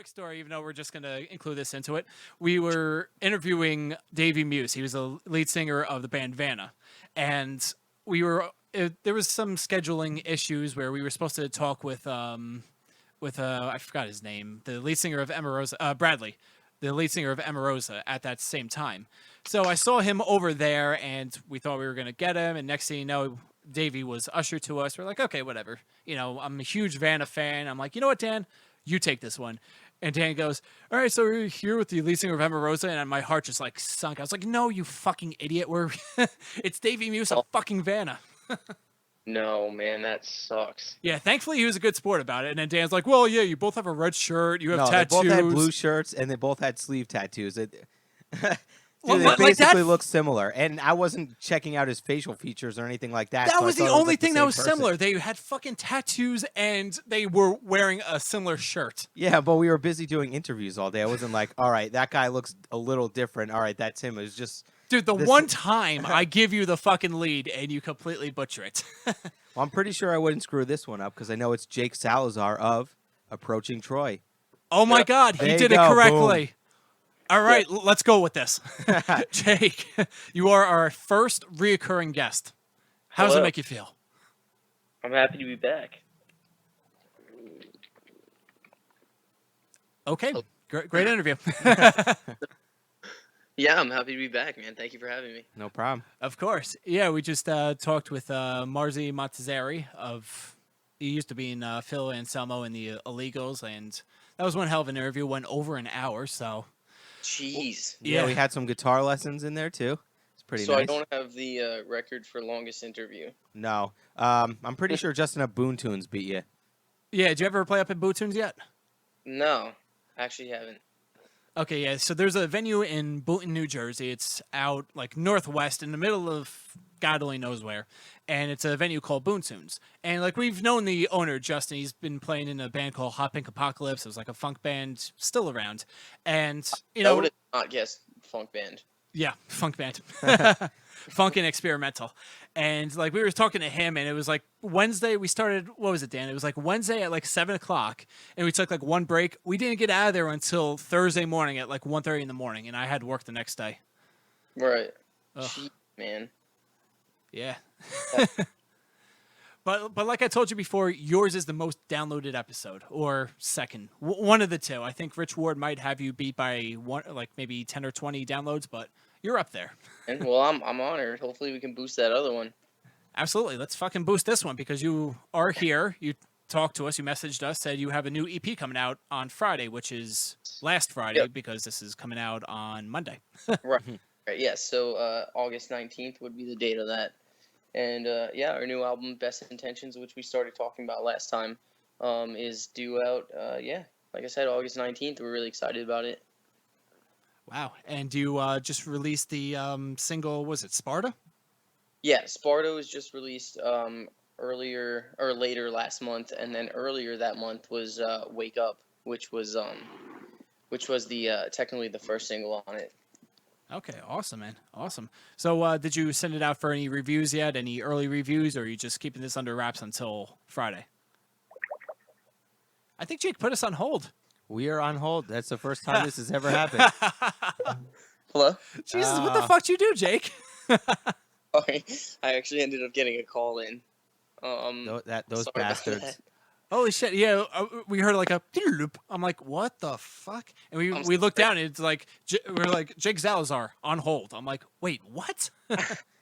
quick story, even though we're just going to include this into it. We were interviewing Davey Muse. He was the lead singer of the band Vanna. And there was some scheduling issues where we were supposed to talk with I forgot his name, the lead singer of Emarosa, Bradley, the lead singer of Emarosa at that same time. So I saw him over there, and we thought we were going to get him. And next thing you know, Davey was ushered to us. We're like, okay, whatever. I'm a huge Vanna fan. I'm like, you know what, Dan? You take this one. And Dan goes, all right, so we're here with the lead singer of Emarosa. And my heart just like sunk. I was like, no, you fucking idiot. It's Davey Muse of fucking Vanna. No, man, that sucks. Yeah, thankfully he was a good sport about it. And then Dan's like, well, yeah, you both have a red shirt. You have tattoos. They both had blue shirts, and they both had sleeve tattoos. Dude, Well, they basically look similar. And I wasn't checking out his facial features or anything like that. That was the only thing that was person. similar. They had fucking tattoos, and they were wearing a similar shirt. Yeah, but we were busy doing interviews all day. I wasn't like, all right, that guy looks a little different. All right, that's him. It was just... Dude, one time I give you the fucking lead, and you completely butcher it. Well, I'm pretty sure I wouldn't screw this one up, because I know it's Jake Salazar of Approaching Troy. Oh, my God. He did it correctly. Boom. All right, let's go with this. Jake, you are our first reoccurring guest. How does it make you feel? I'm happy to be back. Okay, great interview. Yeah, I'm happy to be back, man. Thank you for having me. No problem. Of course. Yeah, we just talked with Marzi Montazeri he used to be in Phil Anselmo in the Illegals, and that was one hell of an interview. Went over an hour, so... Jeez. Yeah, we had some guitar lessons in there, too. It's pretty nice. So I don't have the record for longest interview. No. I'm pretty sure Justin at Boon Tunes beat you. Yeah, did you ever play up at Boon Tunes yet? No, actually haven't. Okay, yeah, so there's a venue in Boonton, New Jersey. It's out, like, northwest in the middle of God only knows where. And it's a venue called Boon Tunes. And, like, we've known the owner, Justin. He's been playing in a band called Hot Pink Apocalypse. It was like a funk band, still around. And, I would have not guessed funk band. Yeah, funk band. Funk and experimental. And, like, we were talking to him, and it was, like, Wednesday. We started, what was it, Dan? It was, like, Wednesday at, like, 7 o'clock. And we took, like, one break. We didn't get out of there until Thursday morning at, like, 1:30 in the morning. And I had work the next day. Right. Jeez, man. Yeah. But like I told you before, yours is the most downloaded episode, or second, one of the two. I think Rich Ward might have you beat by one, like maybe 10 or 20 downloads, but you're up there. And well, I'm honored. Hopefully, we can boost that other one. Absolutely, let's fucking boost this one because you are here. You talked to us, you messaged us, said you have a new EP coming out on Friday, which is last Friday because this is coming out on Monday. Right. Yes. So August 19th would be the date of that. And, our new album, Best Intentions, which we started talking about last time, is due out, like I said, August 19th. We're really excited about it. Wow. And you just released the single, was it Sparta? Yeah, Sparta was just released later last month, and then earlier that month was Wake Up, which was the technically the first single on it. Okay, awesome, man. Awesome. So did you send it out for any reviews yet? Any early reviews, or are you just keeping this under wraps until Friday? I think Jake put us on hold. We are on hold. That's the first time this has ever happened. Hello? Jesus, what the fuck did you do, Jake? Sorry, I actually ended up getting a call in. Those bastards. Holy shit! Yeah, we heard like a. I'm like, what the fuck? And we looked down, and it's like we're like Jake Salazar on hold. I'm like, wait, what?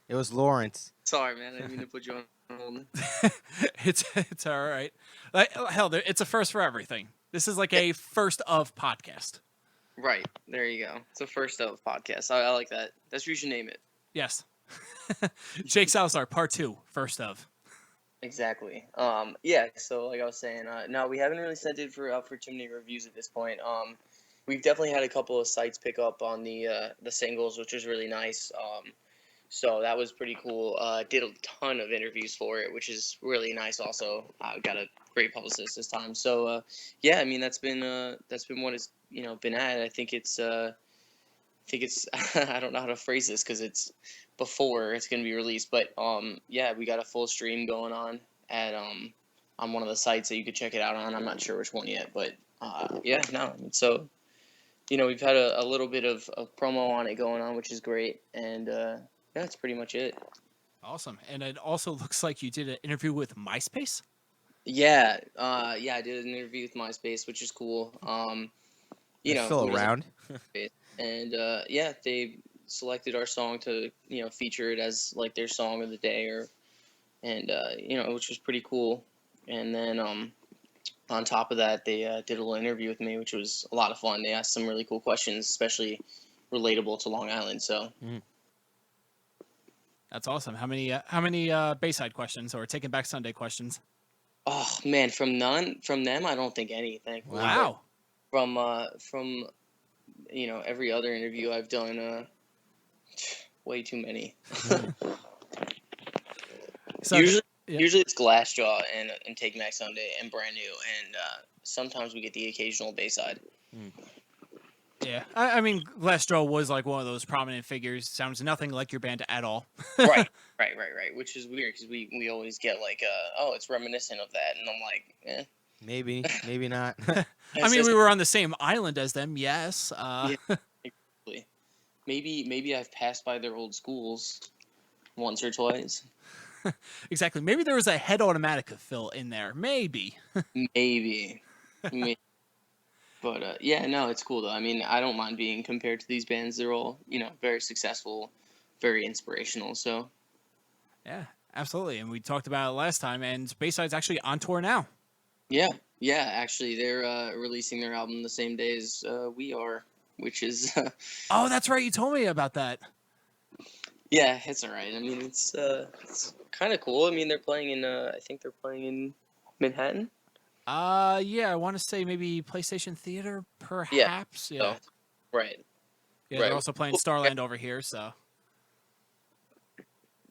It was Lawrence. Sorry, man. I didn't mean to put you on hold. It's all right. Hell, it's a first for everything. This is like a first of podcast. Right. There you go. It's a first of podcast. I like that. That's what you should name it. Yes. Jake Salazar, part 2, first of. Exactly. So like I was saying, no, we haven't really sent it out for too many reviews at this point. We've definitely had a couple of sites pick up on the singles, which was really nice. So that was pretty cool. Did a ton of interviews for it, which is really nice also. Got a great publicist this time. So, I mean, that's been what it's, been at. I think it's, I don't know how to phrase this because it's before it's going to be released, but, we got a full stream going on at, on one of the sites that you could check it out on. I'm not sure which one yet, but, Yeah, no. So, we've had a little bit of promo on it going on, which is great. And yeah, that's pretty much it. Awesome. And it also looks like you did an interview with MySpace. Yeah, yeah, I did an interview with MySpace, which is cool. They're still we just- around. and yeah, they selected our song to feature it as like their song of the day, which was pretty cool. And then on top of that, they did a little interview with me, which was a lot of fun. They asked some really cool questions, especially relatable to Long Island. So That's awesome. How many Bayside questions or Taking Back Sunday questions? oh man, from them, I don't think any. Thankfully. Wow. But from every other interview I've done, way too many. So, Usually it's Glassjaw and Take Back Sunday and Brand New, and sometimes we get the occasional Bayside. yeah, I mean, Glassjaw was like one of those prominent figures. Sounds nothing like your band at all. right. Which is weird because we always get like, it's reminiscent of that, and I'm like, eh. Maybe not. I mean, we were on the same island as them, yes. Yeah, exactly. Maybe I've passed by their old schools once or twice. Exactly. Maybe there was a Head Automatica fill in there. Maybe. Maybe. But yeah, no, it's cool though. I mean, I don't mind being compared to these bands. They're all very successful, very inspirational. So Yeah, absolutely. And we talked about it last time, and Bayside's actually on tour now. yeah. Actually, they're releasing their album the same day as we are, which is Oh, that's right. You told me about that. yeah, it's all right. I mean, it's kind of cool. I mean, they're playing in I think they're playing in Manhattan. Yeah, I want to say maybe PlayStation Theater, perhaps. Yeah. Oh, right. Yeah, right. they're also playing Starland over here, so.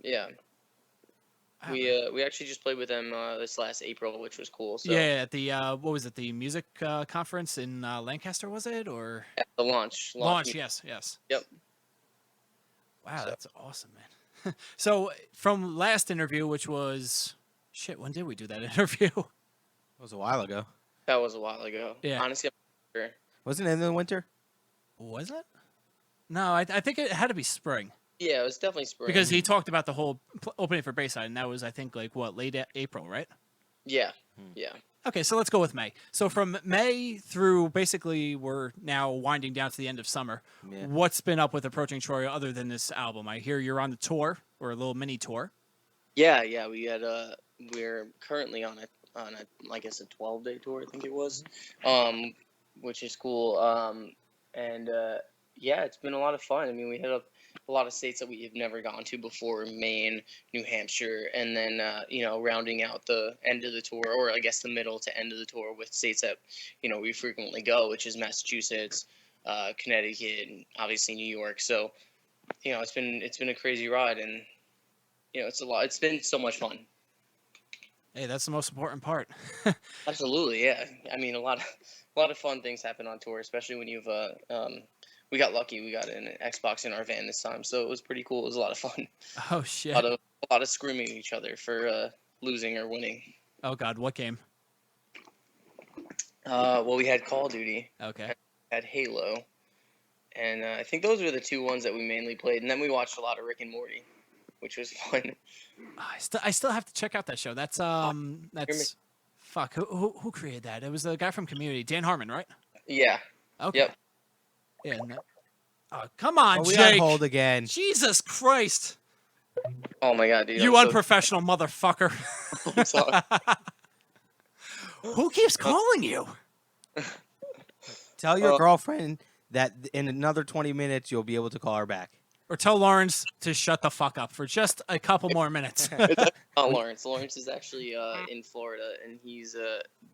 Yeah. We actually just played with them this last April, which was cool. So Yeah, at the what was it? The music conference in Lancaster, was it, or yeah, the launch. launch? Yes. Yep. Wow, So- that's awesome, man. So from last interview, which was shit, when did we do that interview? It was a while ago. That was a while ago. Yeah. Honestly, I'm not sure. Wasn't it in the winter? Was it? No, I think it had to be spring Yeah, it was definitely spring. because he talked about the whole opening for Bayside, and that was I think like what late April, right? Yeah. Yeah. Okay, so let's go with May. So from May through basically we're now winding down to the end of summer. Yeah. What's been up with Approaching Troy other than this album? I hear you're on the tour or a little mini tour. Yeah. We're currently on a I guess a 12-day tour, I think it was, which is cool. And yeah, it's been a lot of fun. I mean, we hit up a lot of states that we have never gone to before: Maine, New Hampshire, and then rounding out the end of the tour, or I guess the middle to end of the tour, with states that we frequently go, which is Massachusetts, Connecticut, and obviously New York. So it's been a crazy ride, and it's a lot. It's been so much fun. Hey, that's the most important part. Absolutely, yeah. I mean, a lot of fun things happen on tour, especially when you've we got lucky. We got an Xbox in our van this time, so it was pretty cool. It was a lot of fun. Oh shit. A lot of screaming at each other for losing or winning. Oh god, what game? Well, we had Call of Duty, Okay. had Halo, and I think those were the two ones that we mainly played. And then we watched a lot of Rick and Morty, which was fun. I still have to check out that show. That's fuck. Who created that? It was the guy from Community, Dan Harmon, right? Yeah. Okay. Yep. Yeah. Oh, come on, Oh, we on Jake. hold again. Jesus Christ. Oh my god, dude. You I'm unprofessional motherfucker. I'm sorry. Who keeps calling you? Tell your girlfriend that in another 20 minutes you'll be able to call her back. Or tell Lawrence to shut the fuck up for just a couple more minutes. It's not Lawrence. Lawrence is actually in Florida, and he's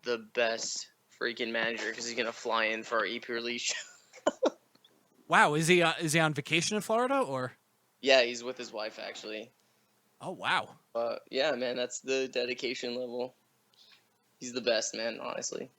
the best freaking manager because he's gonna fly in for our EP release. Wow, is he on vacation in Florida or? Yeah, he's with his wife actually. Oh wow. Yeah, man, that's the dedication level. He's the best, man. Honestly.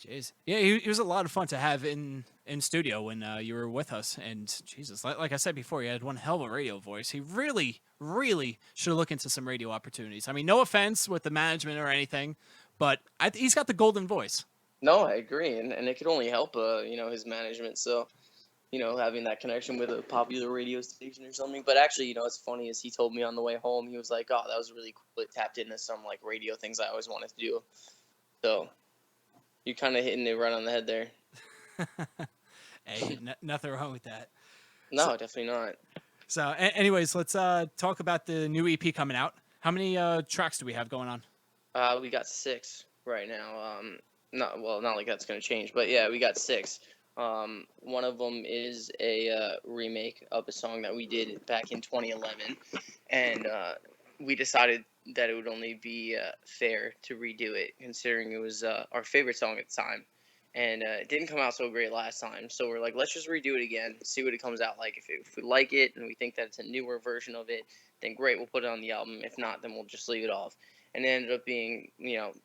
Jeez. Yeah, he was a lot of fun to have in studio when you were with us. And Jesus, like I said before, he had one hell of a radio voice. He really, really should look into some radio opportunities. I mean, no offense with the management or anything, but he's got the golden voice. No, I agree, and it could only help, his management. So, having that connection with a popular radio station or something. But actually, what's funny is he told me on the way home, he was like, "Oh, that was really cool. It tapped into some like radio things I always wanted to do." So you're kind of hitting it right on the head there. Hey, nothing wrong with that. No, So, definitely not. so anyways, let's talk about the new EP coming out. How many tracks do we have going on? We got 6 right now. Not like that's gonna change, but yeah, we got 6. One of them is a remake of a song that we did back in 2011, and we decided that it would only be fair to redo it, considering it was our favorite song at the time, and it didn't come out so great last time. So we're like, let's just redo it again, see what it comes out like. If we like it and we think that it's a newer version of it, then great, we'll put it on the album. If not, then we'll just leave it off. And it ended up being,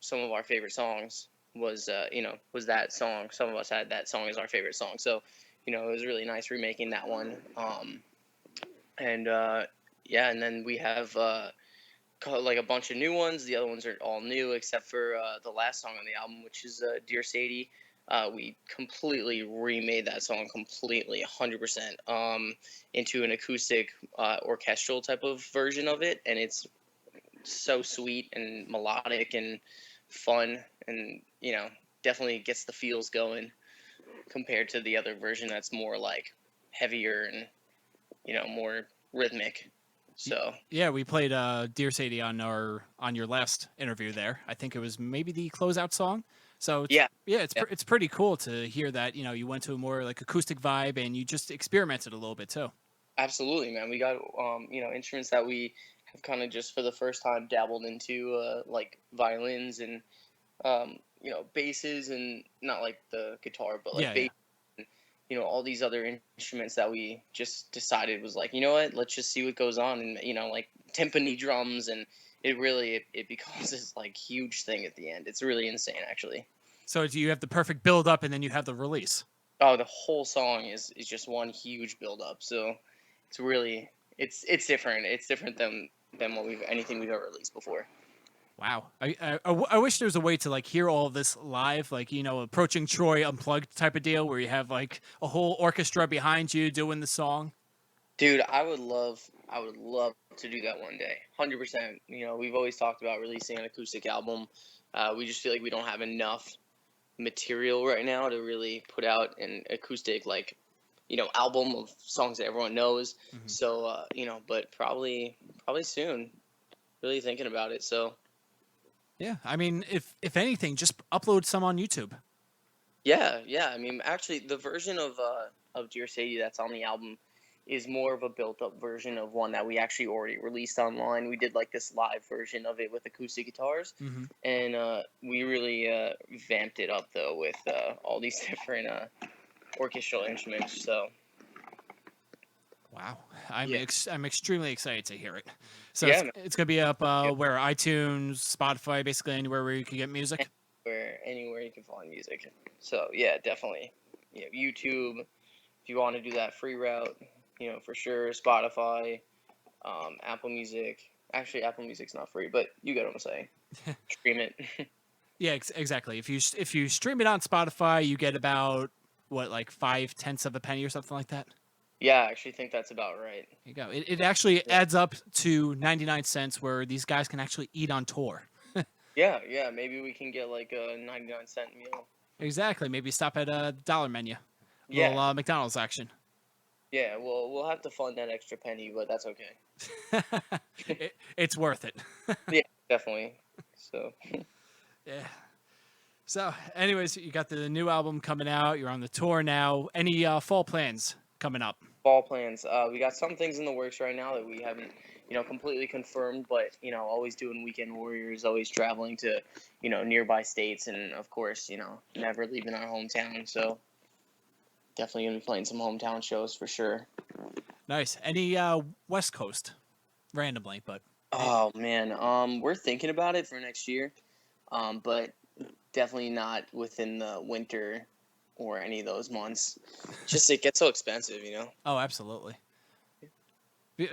some of our favorite songs was that song. Some of us had that song as our favorite song. So, it was really nice remaking that one. And and then we have like a bunch of new ones. The other ones are all new except for the last song on the album, which is Dear Sadie. We completely remade that song completely 100% into an acoustic orchestral type of version of it, and it's so sweet and melodic and fun, and definitely gets the feels going compared to the other version that's more like heavier and more rhythmic. So Yeah, we played Dear Sadie on your last interview there. I think it was maybe the closeout song. So yeah, it's pretty cool to hear that you went to a more like acoustic vibe and you just experimented a little bit too. absolutely, man. We got instruments that we have kind of just for the first time dabbled into, like violins and basses, and not like the guitar, but like bass. All these other instruments that we just decided was like, what, let's just see what goes on, and like timpani drums, and it becomes this like huge thing at the end. It's really insane, actually. So do you have the perfect build up and then you have the release? Oh, the whole song is just one huge build up. So it's really it's different. It's different than anything we've ever released before. Wow. I wish there was a way to like hear all of this live, like, approaching Troy Unplugged type of deal where you have like a whole orchestra behind you doing the song. Dude, I would love to do that one day. 100%. We've always talked about releasing an acoustic album. We just feel like we don't have enough material right now to really put out an acoustic album of songs that everyone knows. Mm-hmm. So, but probably soon. Really thinking about it. So, yeah, I mean, if anything, just upload some on YouTube. yeah. I mean, actually, the version of Dear Sadie that's on the album is more of a built-up version of one that we actually already released online. We did like this live version of it with acoustic guitars, Mm-hmm. and we really vamped it up though with all these different orchestral instruments. So, wow, I'm Yeah. I'm extremely excited to hear it. So Yeah, it's gonna be up where iTunes, Spotify, basically anywhere where you can get music. anywhere you can find music. So yeah, definitely. YouTube. If you want to do that free route, for sure. Spotify, Apple Music. Actually, Apple Music's not free, but you get what I'm saying. Stream it. Yeah, exactly. If you stream it on Spotify, you get about what, like 5/10 of a penny or something like that. Yeah, I actually think that's about right. There you go. It actually adds up to 99 cents, where these guys can actually eat on tour. Yeah. Maybe we can get like a 99-cent meal. Exactly. Maybe stop at a dollar menu. Yeah. Little McDonald's action. Yeah. Well, we'll have to fund that extra penny, but that's okay. It's worth it. Yeah, definitely. So. Yeah. So, anyways, you got the new album coming out. You're on the tour now. Any fall plans coming up? Fall plans. We got some things in the works right now that we haven't, completely confirmed, but, always doing weekend warriors, always traveling to, nearby states, and of course, never leaving our hometown. So definitely going to be playing some hometown shows for sure. Nice. Any West Coast? Randomly, but. Oh man. We're thinking about it for next year. But definitely not within the winter or any of those months. Just it gets so expensive, Oh, absolutely.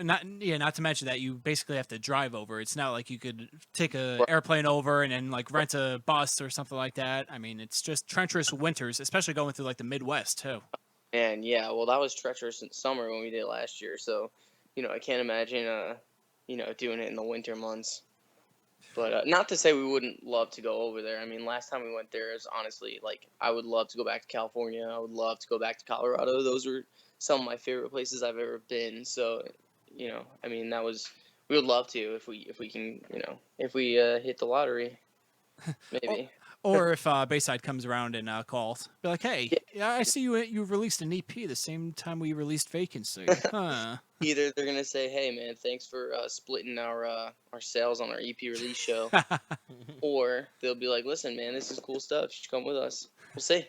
Not to mention that you basically have to drive over. It's not like you could take a Right. airplane over and then like rent a bus or something like that. I mean, it's just treacherous winters, especially going through like the Midwest too. And yeah, well, that was treacherous in summer when we did it last year. So, I can't imagine, doing it in the winter months. But not to say we wouldn't love to go over there. I mean, last time we went there is honestly like I would love to go back to California. I would love to go back to Colorado. Those were some of my favorite places I've ever been. So, I mean, we would love to if we can, if we hit the lottery, maybe. Or if Bayside comes around and calls, be like, "Hey, Yeah. yeah, I see you released an EP the same time we released Vacancy." Huh. Either they're gonna say, "Hey, man, thanks for splitting our sales on our EP release show," or they'll be like, "Listen, man, this is cool stuff. You should come with us." We'll see.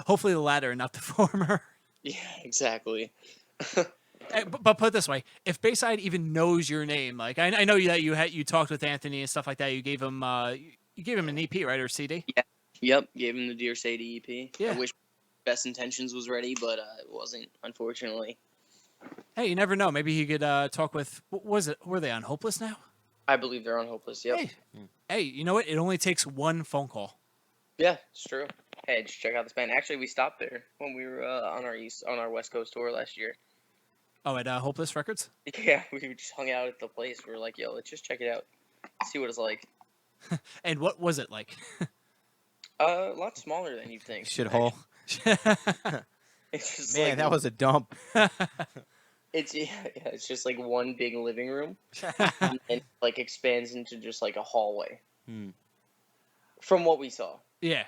Hopefully the latter and not the former. Yeah, exactly. But put it this way: if Bayside even knows your name, like I know that you talked with Anthony and stuff like that, you gave him an EP, right, or CD? Yeah. Yep. Gave him the Dear Sadie EP. Yeah. I wish Best Intentions was ready, but it wasn't, unfortunately. Hey, you never know. Maybe he could talk with. What was it? Were they on Hopeless now? I believe they're on Hopeless. Yep. Hey, you know what? It only takes one phone call. Yeah, it's true. Hey, just check out this band. Actually, we stopped there when we were on our West Coast tour last year. Oh, at Hopeless Records. Yeah, we just hung out at the place. We were like, "Yo, let's just check it out, see what it's like." And what was it like? A lot smaller than you'd think. Shithole. It's just Man, like that was a dump. it's just like one big living room, and it, like expands into just like a hallway. From what we saw, Yeah.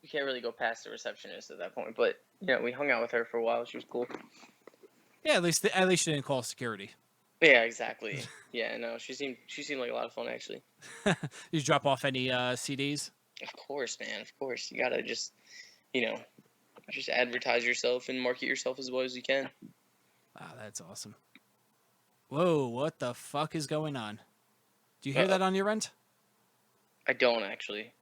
we can't really go past the receptionist at that point. But we hung out with her for a while. She was cool. Yeah. At least you didn't call security. Yeah, exactly. Yeah, no, she seemed like a lot of fun actually. You drop off any CDs? Of course, man. Of course, you gotta just just advertise yourself and market yourself as well as you can. Wow, that's awesome. Whoa, what the fuck is going on? Do you hear Uh-oh. that on your end? I don't actually.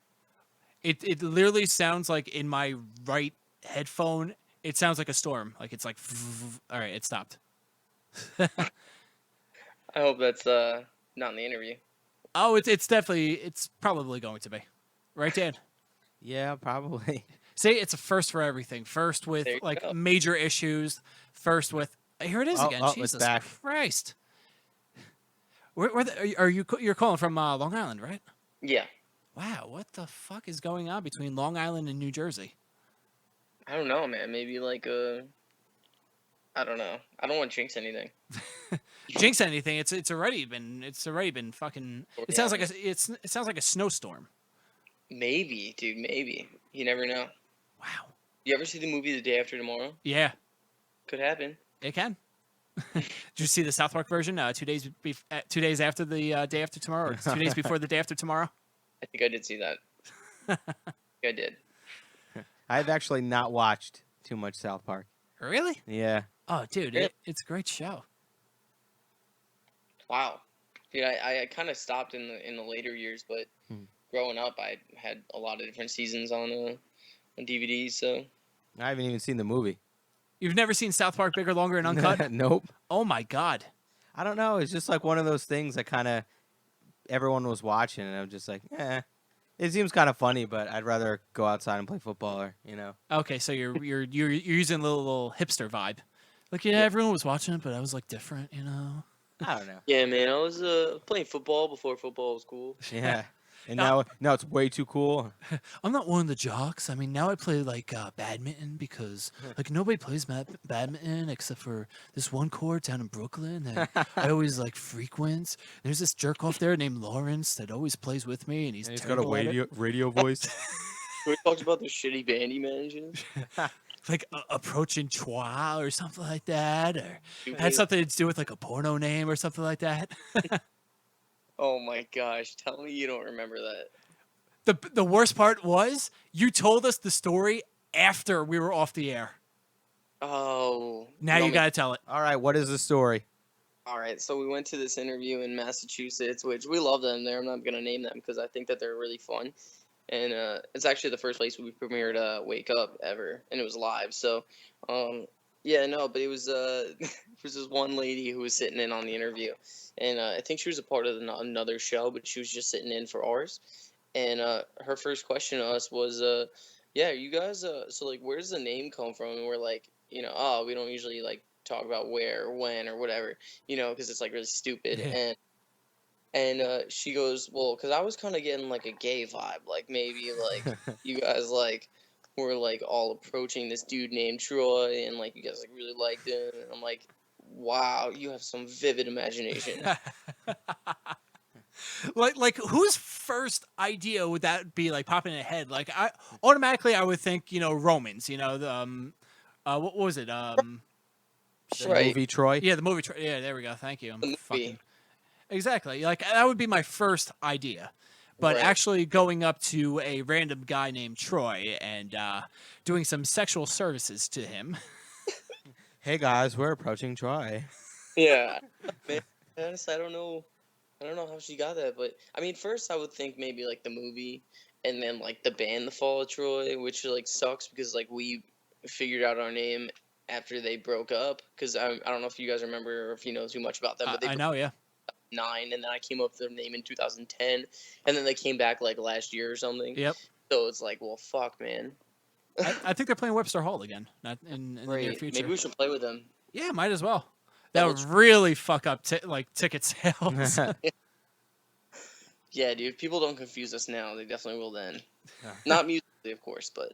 It literally sounds like in my right headphone. It sounds like a storm. Like it's like. All right, it stopped. I hope that's not in the interview. Oh, it's probably going to be, right, Dan? Yeah, probably. See, it's a first for everything. First with There you like go. major issues. First with here it is again. It's Jesus back. Christ. You're calling from Long Island, right? Yeah. Wow, what the fuck is going on between Long Island and New Jersey? I don't know, man. Maybe like I don't know. I don't want to jinx anything. Jinx anything? It's already been fucking. It sounds like it sounds like a snowstorm. Maybe, dude. Maybe. You never know. Wow. You ever see the movie The Day After Tomorrow? Yeah, Could happen. it can. Did you see the South Park version? 2 days 2 days after the day after tomorrow, or 2 days before the day after tomorrow. I think I did see that. I did. I've actually not watched too much South Park. Really? Yeah. Oh, dude, Really? it's a great show. Wow. Dude, I kind of stopped in the later years, but growing up, I had a lot of different seasons on DVDs. So I haven't even seen the movie. You've never seen South Park Bigger, Longer, and Uncut? Nope. Oh my God. I don't know. It's just like one of those things that kind of everyone was watching, and I'm just like, it seems kind of funny, but I'd rather go outside and play football, or Okay, so you're using a little hipster vibe. Like, yeah, everyone was watching it, but I was like different, I don't know. yeah, man, I was playing football before football was cool. Yeah. And now it's way too cool. I'm not one of the jocks. I mean, now I play like badminton because like nobody plays badminton except for this one court down in Brooklyn that I always like frequent. There's this jerk off there named Lawrence that always plays with me, and he's And he's got a terrible at it. radio voice. We talked about the shitty band he manages. Like approaching Chua or something like that, or Dude, had something to do with like a porno name or something like that. oh my gosh, tell me you don't remember that. The worst part was you told us the story after we were off the air. Oh. Now you gotta tell it. All right, what is the story? All right, so we went to this interview in Massachusetts, which we love them there. I'm not going to name them because I think that they're really fun. And it's actually the first place we premiered Wake Up ever, and it was live. So, Yeah, no, but it was it was this one lady who was sitting in on the interview, and I think she was a part of another show, but she was just sitting in for ours. And her first question to us was, "Yeah, you guys, so like, where does the name come from?" And we're like, "Oh, we don't usually like talk about where or when or whatever, because it's like really stupid." Yeah. And she goes, "Well, because I was kind of getting like a gay vibe, like maybe like you guys like were like all approaching this dude named Troy, and like you guys like really liked him." And I'm like, "Wow, you have some vivid imagination." Like whose first idea would that be, like popping in the head? Like I would think, Romans, what was it? The Right. movie Troy. Yeah, the movie. Yeah, there we go. Thank you. The movie. Exactly. Like that would be my first idea. But Right. actually going up to a random guy named Troy and doing some sexual services to him. Hey guys, we're approaching Troy. Yeah, man. Honestly, I don't know. I don't know how she got that, but I mean, first I would think maybe like the movie, and then like the band, The Fall of Troy, which like sucks because like we figured out our name after they broke up. Because I don't know if you guys remember or if you know too much about them, but they I know, yeah. broke up in 2009, and then I came up with their name in 2010, and then they came back like last year or something. Yep. So it's like, well, fuck, man. I think they're playing Webster Hall again, not in the near Right. future. Maybe we should play with them. Yeah, might as well. That Double would really fuck up ticket sales. Yeah, dude. If people don't confuse us now, they definitely will then. Yeah. Not musically, of course, but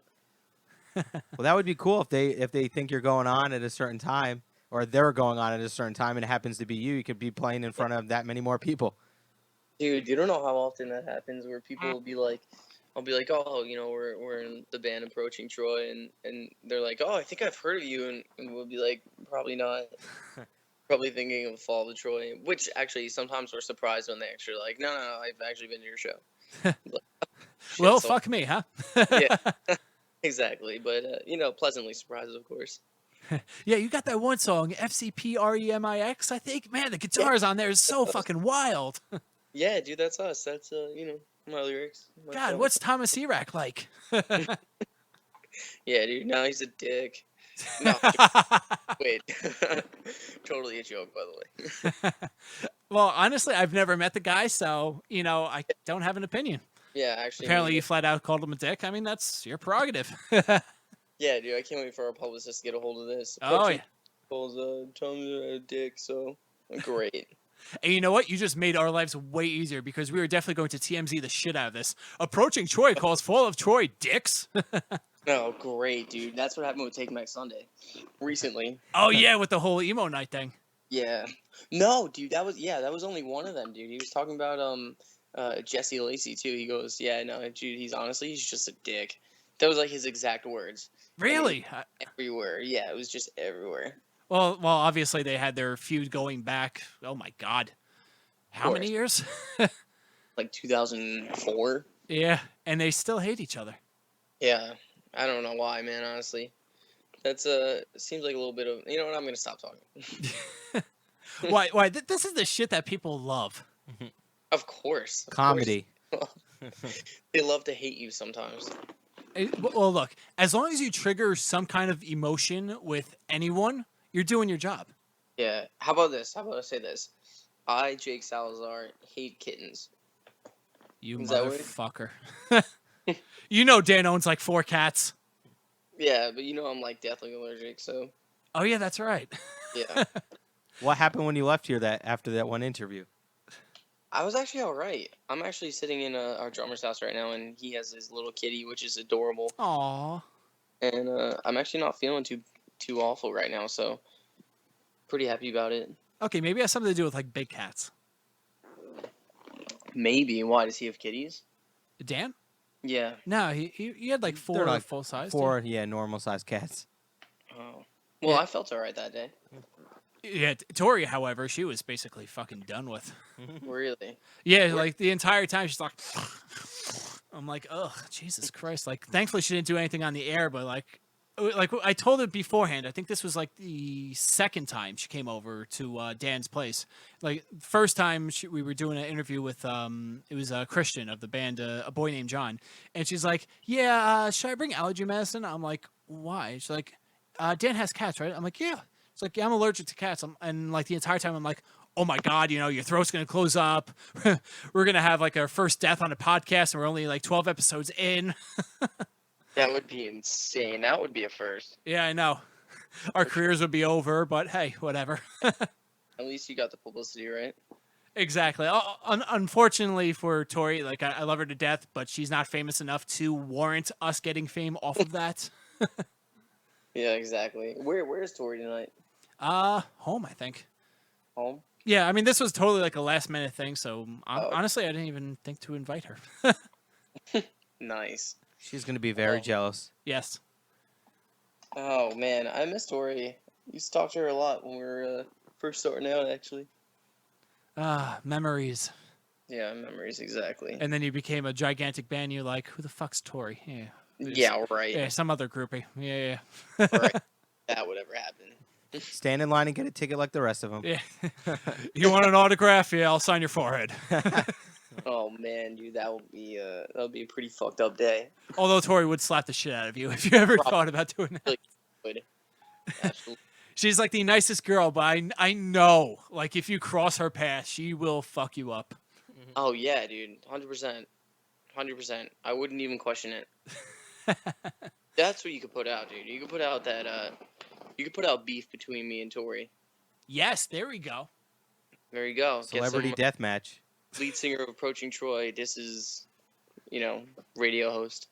Well, that would be cool if they think you're going on at a certain time, or they're going on at a certain time, and it happens to be you. You could be playing in front of that many more people. dude, you don't know how often that happens where people will be like, I'll be like, oh, we're in the band approaching Troy, and they're like, oh, I think I've heard of you, and we'll be like, probably not. Probably thinking of Fall of Troy, which actually sometimes we're surprised when they actually like, no, I've actually been to your show. Well, so- fuck me, huh? Yeah. Exactly, but pleasantly surprised, of course. Yeah, you got that one song, FCPREMIX, I think. Man, the guitars on there is so fucking wild. Yeah, dude, that's us. That's my lyrics. my God, song. what's Thomas Erack like? Yeah, dude. No, he's a dick. No, wait. Totally a joke, by the way. Well, honestly, I've never met the guy, so, I don't have an opinion. Yeah, actually. Apparently, me you flat out called him a dick. I mean, that's your prerogative. Yeah, dude. I can't wait for our publicist to get a hold of this. Oh, yeah. Calls Tom's a dick. So great. And you know what? You just made our lives way easier because we were definitely going to TMZ the shit out of this. Approaching Troy calls Fall of Troy dicks. Oh, great, dude. That's what happened with Take Back Sunday recently. Oh, yeah, with the whole emo night thing. Yeah. No, dude. That was only one of them, dude. He was talking about Jesse Lacey too. He goes, yeah, no, dude. He's just a dick. That was like his exact words. Really? Everywhere. Yeah, it was just everywhere. Well, obviously they had their feud going back. Oh my God, how many years? Like 2004. Yeah, and they still hate each other. Yeah, I don't know why, man. Honestly, that's seems like a little bit of. You know what? I'm gonna stop talking. Why? Why? This is the shit that people love. Of course. Comedy. They love to hate you sometimes. Well, look, as long as you trigger some kind of emotion with anyone, you're doing your job. Yeah. How about this? How about I say this? I, Jake Salazar, hate kittens. You Is that weird? motherfucker. Dan owns like 4 cats. Yeah, but I'm like deathly allergic, so Oh yeah, that's right. yeah. What happened when you left here after that one interview? I was actually all right. I'm actually sitting in our drummer's house right now, and he has his little kitty, which is adorable. Aw. And I'm actually not feeling too awful right now, so pretty happy about it. Okay, maybe it has something to do with like big cats. Maybe. Why does he have kitties? Dan? Yeah. No, he had like 4 They're like full size. 4, normal sized cats. Oh. Well, Yeah. I felt all right that day. Yeah, Tori, however, she was basically fucking done with. Really? Yeah, like the entire time she's like, I'm like, oh, Jesus Christ! Like, thankfully she didn't do anything on the air, but like I told her beforehand. I think this was like the second time she came over to Dan's place. Like first time we were doing an interview with it was Christian of the band, A Boy Named John, and she's like, yeah, should I bring allergy medicine? I'm like, why? She's like, Dan has cats, right? I'm like, yeah. It's like, yeah, I'm allergic to cats. And like the entire time I'm like, oh my God, your throat's going to close up. We're going to have like our first death on a podcast and we're only like 12 episodes in. That would be insane. That would be a first. Yeah, I know. Our careers would be over, but hey, whatever. At least you got the publicity, right? Exactly. Unfortunately for Tori, like I love her to death, but she's not famous enough to warrant us getting fame off of that. Yeah, exactly. Where's Tori tonight? Home, I think. Home? Yeah, I mean, this was totally like a last minute thing, so Oh. honestly, I didn't even think to invite her. Nice. She's gonna be very jealous. Yes. Oh man, I miss Tori. I used to talk to her a lot when we were first starting out, actually. Memories. Yeah, memories, exactly. And then you became a gigantic band. You're like, who the fuck's Tori? Yeah. Yeah, right. Yeah, some other groupie. Yeah. Right. That would ever happen. Stand in line and get a ticket like the rest of them. Yeah. You want an autograph? Yeah, I'll sign your forehead. Oh man, dude, that would be a pretty fucked up day. Although Tori would slap the shit out of you if you ever thought about doing that. Would. Absolutely. She's like the nicest girl, but I know, like, if you cross her path, she will fuck you up. Oh yeah, dude, 100%, 100%. I wouldn't even question it. That's what you could put out, dude. You could put out that you could put out beef between me and Tori. Yes, there we go. There you go. Celebrity death match. Lead singer of Approaching Troy. This is, radio host,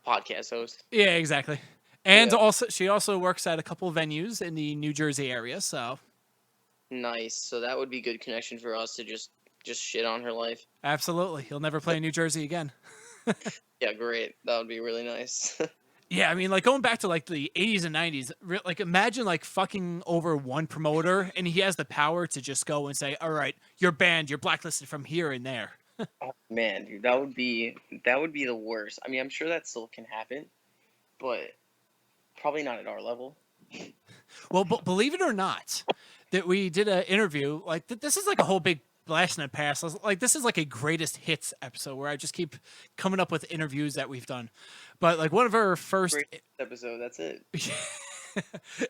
podcast host. Yeah, exactly. And Yeah. also, she also works at a couple venues in the New Jersey area, so Nice. So that would be good connection for us to just shit on her life. absolutely. You'll never play in New Jersey again. Yeah, great. That would be really nice. Yeah, I mean, like, going back to, like, the 80s and 90s, like, imagine, like, fucking over one promoter, and he has the power to just go and say, all right, you're banned, you're blacklisted from here and there. Oh, man, dude, that would be the worst. I mean, I'm sure that still can happen, but probably not at our level. Well, believe it or not, that we did an interview, like, this is, like, a whole big blast in the past. Like, this is, like, a greatest hits episode where I just keep coming up with interviews that we've done. But, like, one of our first... Great episode, that's it.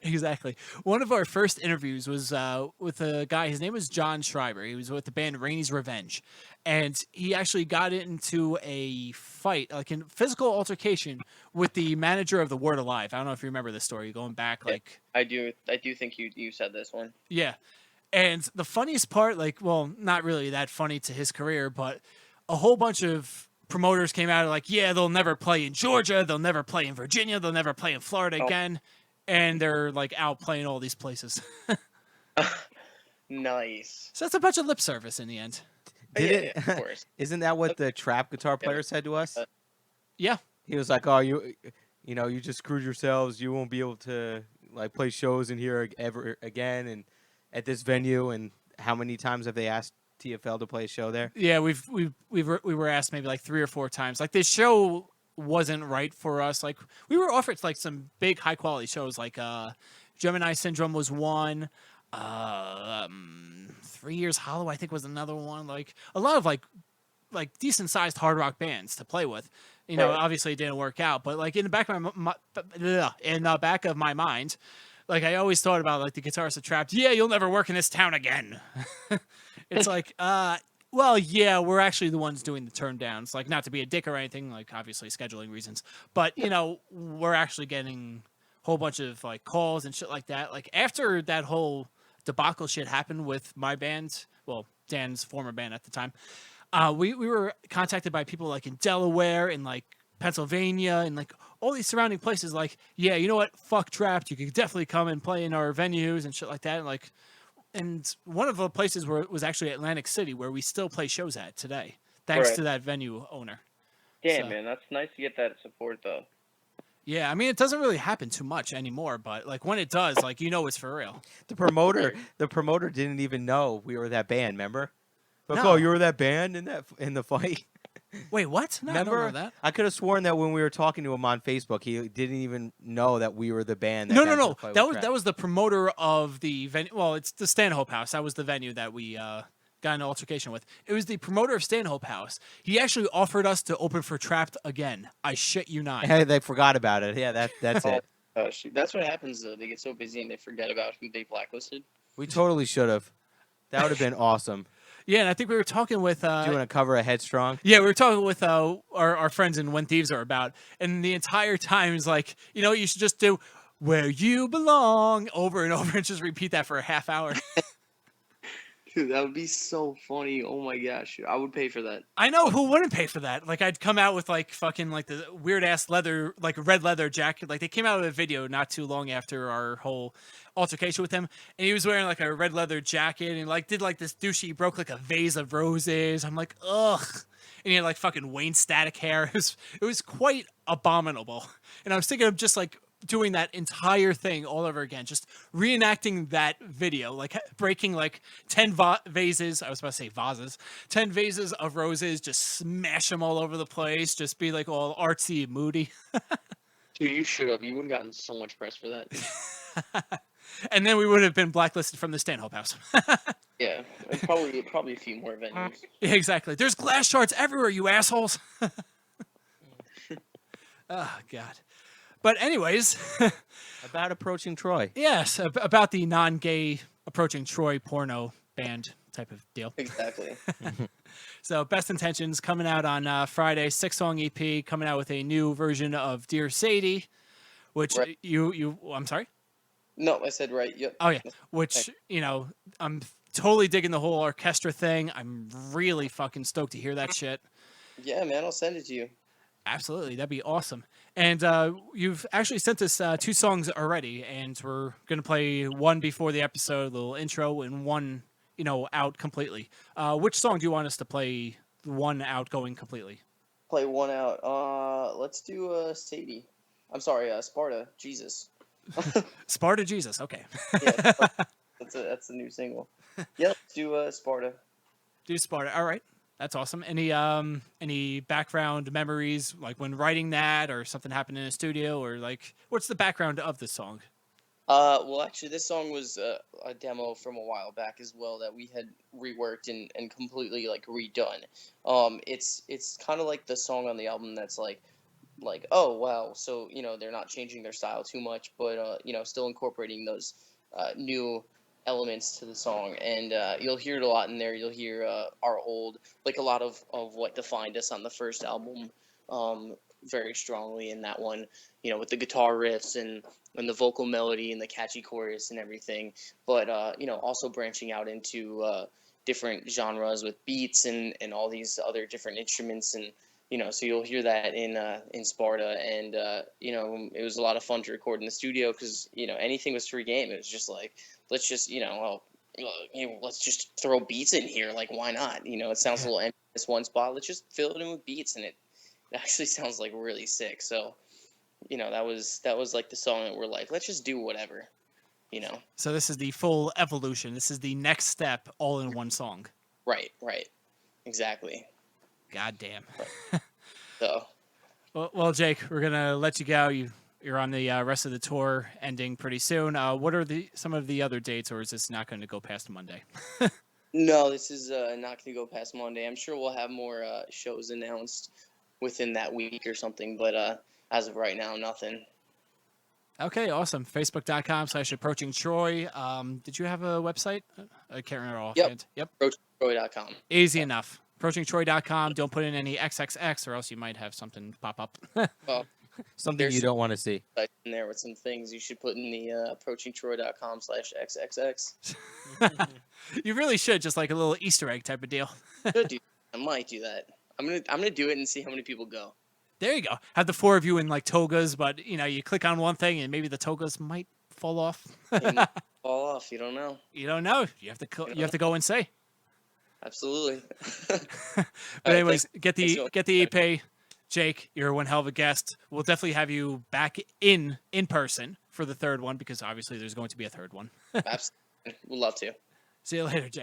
Exactly. One of our first interviews was with a guy. His name was John Schreiber. He was with the band Rainey's Revenge, and he actually got into a fight, like a physical altercation, with the manager of the Word Alive. I don't know if you remember this story going back. Like, I do think you said this one. yeah. And the funniest part, like, well, not really that funny to his career, but a whole bunch of promoters came out and like, yeah, they'll never play in Georgia, they'll never play in Virginia, they'll never play in Florida again. And they're like out playing all these places. Nice. So that's a bunch of lip service in the end. Did Yeah, of course. Isn't that what the trap guitar player said to us? Yeah. He was like, "Oh, you just screwed yourselves. You won't be able to like play shows in here ever again, and at this venue." And how many times have they asked TFL to play a show there? Yeah, we were asked maybe like 3 or 4 times. Like, this show wasn't right for us. Like, we were offered like some big high quality shows. Like Gemini Syndrome was one. 3 Years Hollow, I think, was another one. Like, a lot of like decent sized hard rock bands to play with. You know, Right. obviously it didn't work out, but like in the back of my mind, like, I always thought about like the guitarist of Trapped. Yeah, you'll never work in this town again. It's like, well, yeah, we're actually the ones doing the turn downs. Like, not to be a dick or anything, like, obviously scheduling reasons, but you know, we're actually getting a whole bunch of like calls and shit like that. Like, after that whole debacle shit happened with my band, well, Dan's former band at the time, we were contacted by people like in Delaware and like Pennsylvania and like all these surrounding places. Like, yeah, you know what? Fuck Trapped. You could definitely come and play in our venues and shit like that. And one of the places was actually Atlantic City, where we still play shows at today, thanks Right. to that venue owner. Damn, So- man, that's nice to get that support though. Yeah, I mean, it doesn't really happen too much anymore, but like when it does, like, you know, it's for real. The promoter didn't even know we were that band. Remember? Like, No. oh, you were that band in the fight. Wait, what? No, I don't Remember? know that. I could have sworn that when we were talking to him on Facebook, he didn't even know that we were the band. That No. got into the fight with That Trapped. was the promoter of the venue. Well, it's the Stanhope House. That was the venue that we got in an altercation with. It was the promoter of Stanhope House. He actually offered us to open for Trapped again. I shit you not. Hey, they forgot about it. Yeah, that's Oh, it. Oh shoot, that's what happens though. They get so busy and they forget about who they blacklisted. We totally should have. That would have been awesome. Yeah, and I think we were talking with Doing a cover of Headstrong. yeah, we were talking with our friends in When Thieves Are About, and the entire time is like, you know, you should just do "Where You Belong" over and over and just repeat that for a half hour. Dude, that would be so funny. Oh my gosh, I would pay for that. I know, who wouldn't pay for that? Like, I'd come out with like fucking like the weird ass leather, like red leather jacket. Like, they came out with a video not too long after our whole altercation with him, and he was wearing like a red leather jacket and like did like this douchey, he broke like a vase of roses. I'm like, ugh. And he had like fucking Wayne Static hair. It was quite abominable. And I was thinking of just like doing that entire thing all over again, just reenacting that video, like breaking like 10 vases. I was about to say vases, 10 vases of roses, just smash them all over the place, just be like all artsy and moody. Dude, you should have. You would have gotten so much press for that. And then we would have been blacklisted from the Stanhope House. Yeah, and probably a few more venues. Yeah, exactly. There's glass shards everywhere, you assholes. Oh, God. But anyways, About approaching Troy. yes, about the non-gay approaching Troy porno band type of deal. Exactly. So Best Intentions coming out on Friday, 6-song EP, coming out with a new version of Dear Sadie, which Right. I'm sorry? No, I said right. Yep. Oh, yeah, which, you know, I'm totally digging the whole orchestra thing. I'm really fucking stoked to hear that shit. Yeah, man, I'll send it to you. Absolutely, that'd be awesome. And you've actually sent us 2 songs already, and we're gonna play one before the episode, a little intro, and one, you know, out completely. Which song do you want us to play? One out going completely. Play one out. Let's do Sadie. I'm sorry, Sparta. Jesus. Sparta Jesus. Okay. Yeah, that's the new single. Yeah, let's do Sparta. Do Sparta. All right. That's awesome. Any background memories, like when writing that, or something happened in a studio, or like what's the background of the song? Well, actually, this song was a demo from a while back as well that we had reworked and completely like redone. It's kind of like the song on the album that's like oh wow, so you know they're not changing their style too much, but you know still incorporating those new elements to the song, and you'll hear it a lot in there. You'll hear our old, like a lot of what defined us on the first album, very strongly in that one, you know, with the guitar riffs and the vocal melody and the catchy chorus and everything, but you know, also branching out into different genres with beats and all these other different instruments, and you know, so you'll hear that in Sparta, and you know, it was a lot of fun to record in the studio because you know anything was free game. It was just like, let's just let's just throw beats in here. Like, why not? You know, it sounds a little empty in this one spot. Let's just fill it in with beats, and it actually sounds like really sick. So, you know, that was like the song that we're like, let's just do whatever. You know. So this is the full evolution. This is the next step, all in one song. Right. Exactly. God damn. So. Well, Jake, we're gonna let you go. You're on the rest of the tour ending pretty soon. What are some of the other dates, or is this not going to go past Monday? No, this is not going to go past Monday. I'm sure we'll have more shows announced within that week or something, but as of right now, nothing. Okay, awesome. Facebook.com/approaching Troy. Did you have a website? I can't remember offhand. Yep. ApproachingTroy.com. Easy enough. ApproachingTroy.com. Don't put in any XXX, or else you might have something pop up. Well, Something you don't want to see. in there with some things you should put in the approachingtroy.com/xxx. You really should, just like a little Easter egg type of deal. Should do. I might do that. I'm gonna do it and see how many people go. There you go. Have the 4 of you in like togas, but you know, you click on one thing and maybe the togas might fall off. And fall off. You don't know. You don't know. You have to go and say. Absolutely. But anyways, get the EP. Jake, you're one hell of a guest. We'll definitely have you back in person for the third one, because obviously there's going to be a third one. Absolutely. We'd love to. See you later, Jake.